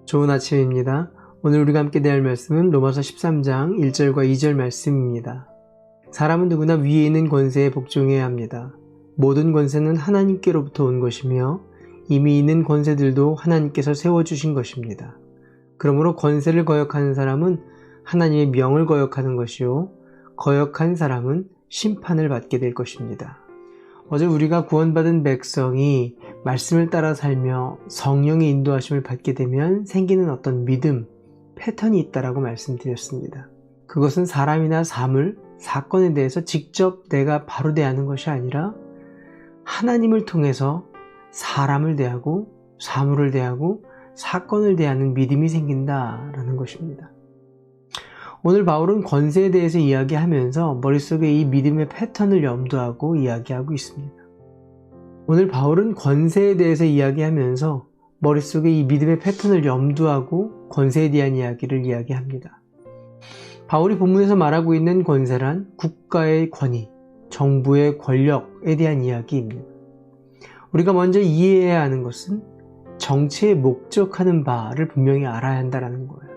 좋은 아침입니다. 오늘 우리가 함께 대할 말씀은 로마서 13장 1절과 2절 말씀입니다. 사람은 누구나 위에 있는 권세에 복종해야 합니다. 모든 권세는 하나님께로부터 온 것이며 이미 있는 권세들도 하나님께서 세워주신 것입니다. 그러므로 권세를 거역하는 사람은 하나님의 명을 거역하는 것이요 거역한 사람은 심판을 받게 될 것입니다. 어제 우리가 구원받은 백성이 말씀을 따라 살며 성령의 인도하심을 받게 되면 생기는 어떤 믿음, 패턴이 있다라고 말씀드렸습니다. 그것은 사람이나 사물, 사건에 대해서 직접 내가 바로 대하는 것이 아니라 하나님을 통해서 사람을 대하고 사물을 대하고 사건을 대하는 믿음이 생긴다라는 것입니다. 오늘 바울은 권세에 대해서 이야기하면서 머릿속에 이 믿음의 패턴을 염두하고 이야기하고 있습니다. 오늘 바울은 권세에 대해서 이야기하면서 머릿속에 이 믿음의 패턴을 염두하고 권세에 대한 이야기를 이야기합니다. 바울이 본문에서 말하고 있는 권세란 국가의 권위, 정부의 권력에 대한 이야기입니다. 우리가 먼저 이해해야 하는 것은 정치에 목적하는 바를 분명히 알아야 한다는 거예요.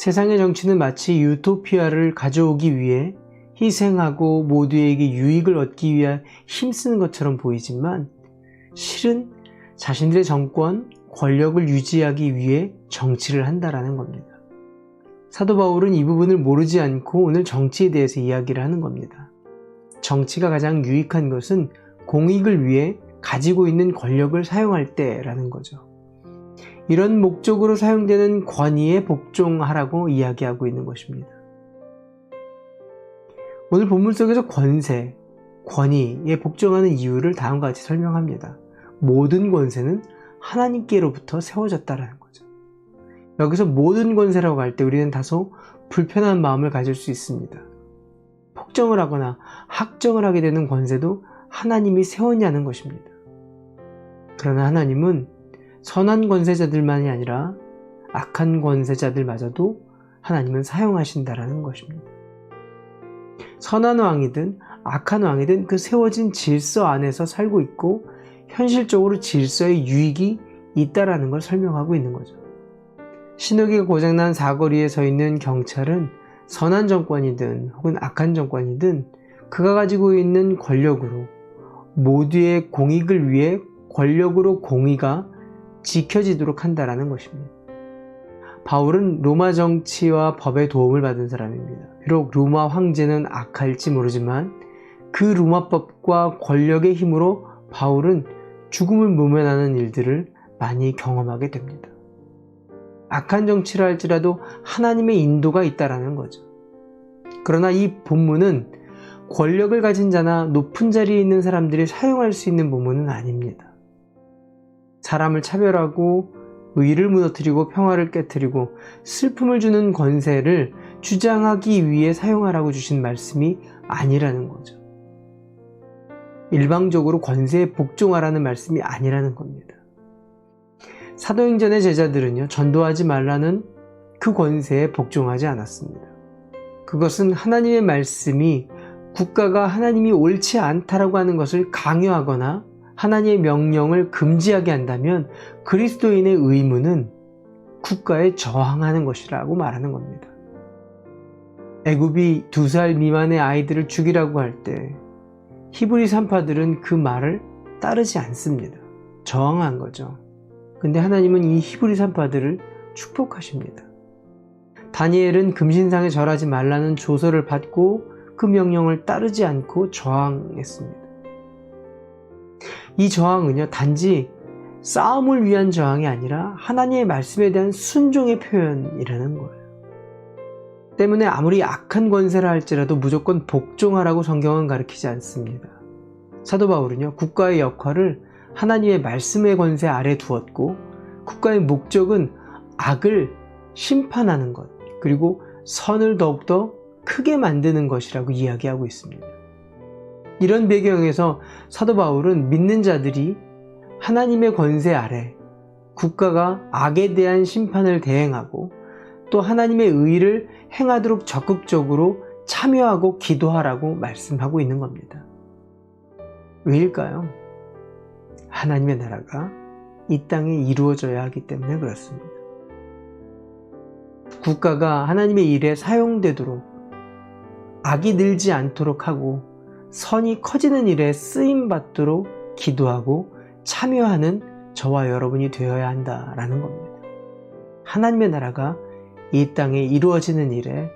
세상의 정치는 마치 유토피아를 가져오기 위해 희생하고 모두에게 유익을 얻기 위해 힘쓰는 것처럼 보이지만 실은 자신들의 정권, 권력을 유지하기 위해 정치를 한다라는 겁니다. 사도 바울은 이 부분을 모르지 않고 오늘 정치에 대해서 이야기를 하는 겁니다. 정치가 가장 유익한 것은 공익을 위해 가지고 있는 권력을 사용할 때라는 거죠. 이런 목적으로 사용되는 권위에 복종하라고 이야기하고 있는 것입니다. 오늘 본문 속에서 권세, 권위에 복종하는 이유를 다음과 같이 설명합니다. 모든 권세는 하나님께로부터 세워졌다는 거죠. 여기서 모든 권세라고 할 때 우리는 다소 불편한 마음을 가질 수 있습니다. 폭정을 하거나 학정을 하게 되는 권세도 하나님이 세웠냐는 것입니다. 그러나 하나님은 선한 권세자들만이 아니라 악한 권세자들마저도 하나님은 사용하신다라는 것입니다. 선한 왕이든 악한 왕이든 그 세워진 질서 안에서 살고 있고 현실적으로 질서의 유익이 있다라는 걸 설명하고 있는 거죠. 신호기가 고장난 사거리에 서 있는 경찰은 선한 정권이든 혹은 악한 정권이든 그가 가지고 있는 권력으로 모두의 공익을 위해 권력으로 공의가 지켜지도록 한다라는 것입니다. 바울은 로마 정치와 법의 도움을 받은 사람입니다. 비록 로마 황제는 악할지 모르지만 그 로마법과 권력의 힘으로 바울은 죽음을 모면하는 일들을 많이 경험하게 됩니다. 악한 정치를 할지라도 하나님의 인도가 있다라는 거죠. 그러나 이 본문은 권력을 가진 자나 높은 자리에 있는 사람들이 사용할 수 있는 본문은 아닙니다. 사람을 차별하고 의를 무너뜨리고 평화를 깨트리고 슬픔을 주는 권세를 주장하기 위해 사용하라고 주신 말씀이 아니라는 거죠. 일방적으로 권세에 복종하라는 말씀이 아니라는 겁니다. 사도행전의 제자들은요, 전도하지 말라는 그 권세에 복종하지 않았습니다. 그것은 하나님의 말씀이 국가가 하나님이 옳지 않다라고 하는 것을 강요하거나 하나님의 명령을 금지하게 한다면 그리스도인의 의무는 국가에 저항하는 것이라고 말하는 겁니다. 애굽이 2살 미만의 아이들을 죽이라고 할 때 히브리 산파들은 그 말을 따르지 않습니다. 저항한 거죠. 근데 하나님은 이 히브리 산파들을 축복하십니다. 다니엘은 금신상에 절하지 말라는 조서를 받고 그 명령을 따르지 않고 저항했습니다. 이 저항은요, 단지 싸움을 위한 저항이 아니라 하나님의 말씀에 대한 순종의 표현이라는 거예요. 때문에 아무리 악한 권세라 할지라도 무조건 복종하라고 성경은 가르치지 않습니다. 사도 바울은요, 국가의 역할을 하나님의 말씀의 권세 아래 두었고 국가의 목적은 악을 심판하는 것, 그리고 선을 더욱더 크게 만드는 것이라고 이야기하고 있습니다. 이런 배경에서 사도 바울은 믿는 자들이 하나님의 권세 아래 국가가 악에 대한 심판을 대행하고 또 하나님의 의를 행하도록 적극적으로 참여하고 기도하라고 말씀하고 있는 겁니다. 왜일까요? 하나님의 나라가 이 땅에 이루어져야 하기 때문에 그렇습니다. 국가가 하나님의 일에 사용되도록 악이 늘지 않도록 하고 선이 커지는 일에 쓰임받도록 기도하고 참여하는 저와 여러분이 되어야 한다라는 겁니다. 하나님의 나라가 이 땅에 이루어지는 일에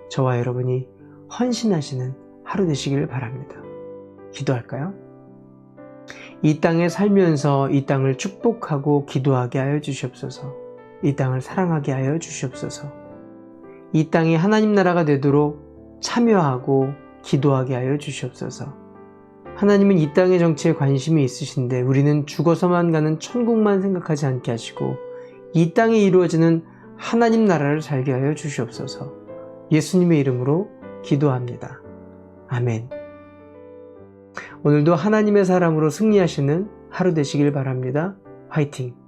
저와 여러분이 헌신하시는 하루 되시길 바랍니다. 기도할까요? 이 땅에 살면서 이 땅을 축복하고 기도하게 하여 주시옵소서. 이 땅을 사랑하게 하여 주시옵소서. 이 땅이 하나님 나라가 되도록 참여하고 기도하게 하여 주시옵소서. 하나님은 이 땅의 정치에 관심이 있으신데 우리는 죽어서만 가는 천국만 생각하지 않게 하시고 이 땅에 이루어지는 하나님 나라를 살게 하여 주시옵소서. 예수님의 이름으로 기도합니다. 아멘. 오늘도 하나님의 사랑으로 승리하시는 하루 되시길 바랍니다. 화이팅!